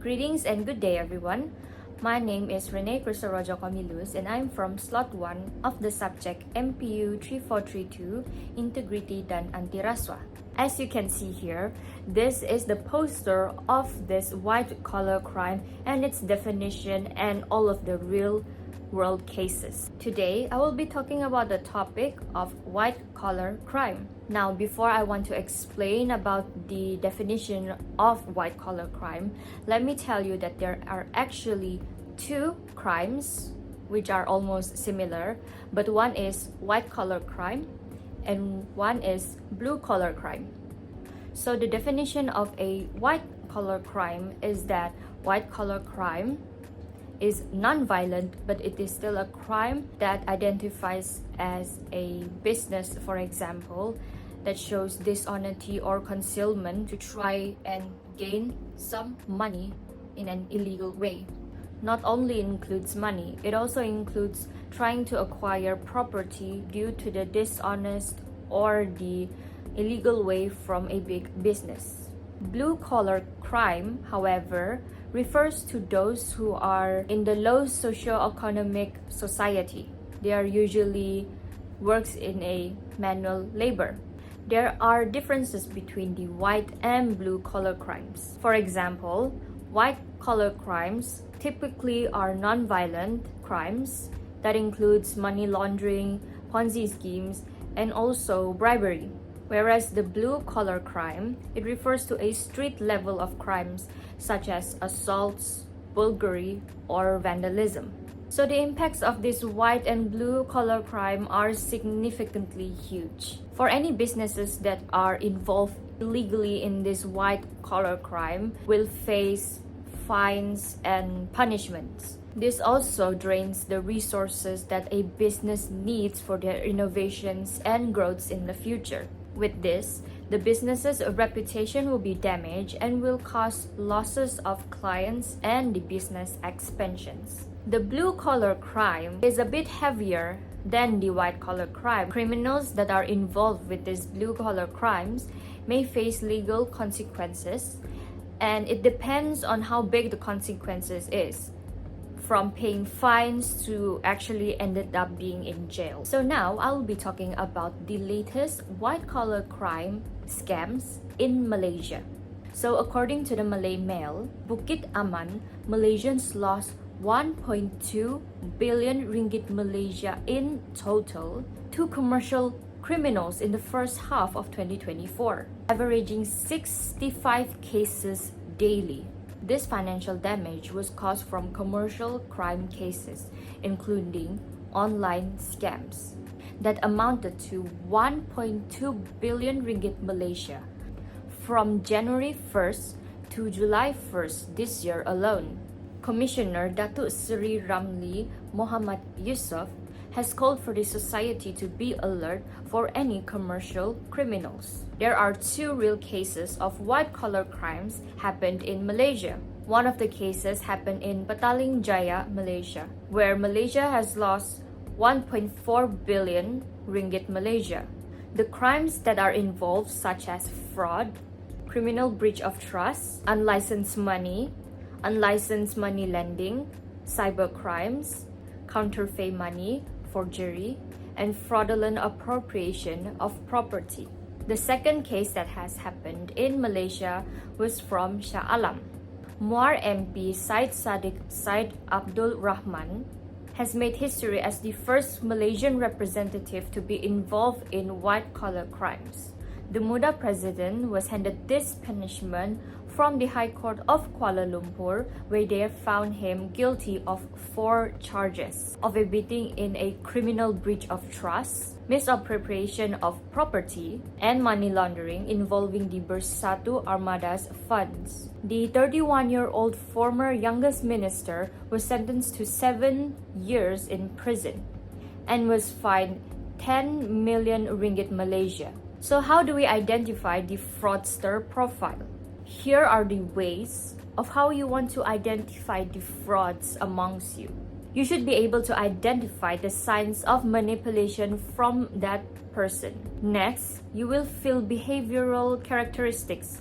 Greetings and good day everyone. My name is Renee KOMILUS and I'm from slot 1 of the subject MPU3432 Integriti dan Anti-Rasuah. As you can see here, this is the poster of this white-collar crime and its definition and all of the real world cases. Today, I will be talking about the topic of white-collar crime. Now, before I want to explain about the definition of white-collar crime, let me tell you that there are actually two crimes which are almost similar, but one is white-collar crime and one is blue-collar crime. So the definition of a white-collar crime is that white-collar crime is non-violent, but it is still a crime that identifies as a business, for example, that shows dishonesty or concealment to try and gain some money in an illegal way. Not only includes money, it also includes trying to acquire property due to the dishonest or the illegal way from a big business. Blue-collar crime, however, refers to those who are in the low socio-economic society. They are usually works in a manual labor. There are differences between the white and blue-collar crimes. For example, white-collar crimes typically are non-violent crimes that includes money laundering, Ponzi schemes, and also bribery. Whereas the blue-collar crime, it refers to a street level of crimes such as assaults, burglary, or vandalism. So the impacts of this white and blue-collar crime are significantly huge. For any businesses that are involved illegally in this white-collar crime will face fines and punishments. This also drains the resources that a business needs for their innovations and growths in the future. With this, the business's reputation will be damaged and will cause losses of clients and the business expansions. The blue-collar crime is a bit heavier than the white-collar crime. Criminals that are involved with these blue-collar crimes may face legal consequences, and it depends on how big the consequences is, from paying fines to actually ended up being in jail. So now I'll be talking about the latest white-collar crime scams in Malaysia. So according to the Malay Mail, Bukit Aman, Malaysians lost 1.2 billion ringgit Malaysia in total to commercial criminals in the first half of 2024, averaging 65 cases daily. This financial damage was caused from commercial crime cases, including online scams, that amounted to 1.2 billion ringgit Malaysia from January 1st to July 1st this year alone. Commissioner Datuk Seri Ramli Muhammad Yusof has called for the society to be alert for any commercial criminals. There are two real cases of white-collar crimes happened in Malaysia. One of the cases happened in Petaling Jaya, Malaysia, where Malaysia has lost 1.4 billion ringgit Malaysia. The crimes that are involved such as fraud, criminal breach of trust, unlicensed money lending, cyber crimes, counterfeit money, forgery, and fraudulent appropriation of property. The second case that has happened in Malaysia was from Shah Alam. Muar MP Syed Saddiq Syed Abdul Rahman has made history as the first Malaysian representative to be involved in white-collar crimes. The Muda president was handed this punishment from the High Court of Kuala Lumpur, where they found him guilty of 4 charges of abetting in a criminal breach of trust, misappropriation of property, and money laundering involving the Bersatu Armada's funds. The 31-year-old former youngest minister was sentenced to 7 years in prison and was fined 10 million ringgit Malaysia. So how do we identify the fraudster profile? Here are the ways of how you want to identify the frauds amongst you. You should be able to identify the signs of manipulation from that person. Next, you will feel behavioral characteristics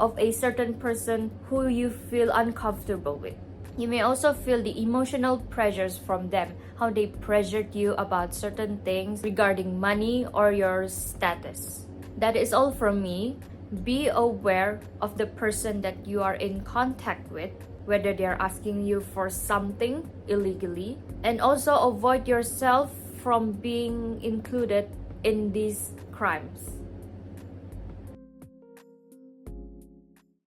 of a certain person who you feel uncomfortable with. You may also feel the emotional pressures from them, how they pressured you about certain things regarding money or your status. That is all from me. Be aware of the person that you are in contact with, whether they are asking you for something illegally, and also avoid yourself from being included in these crimes.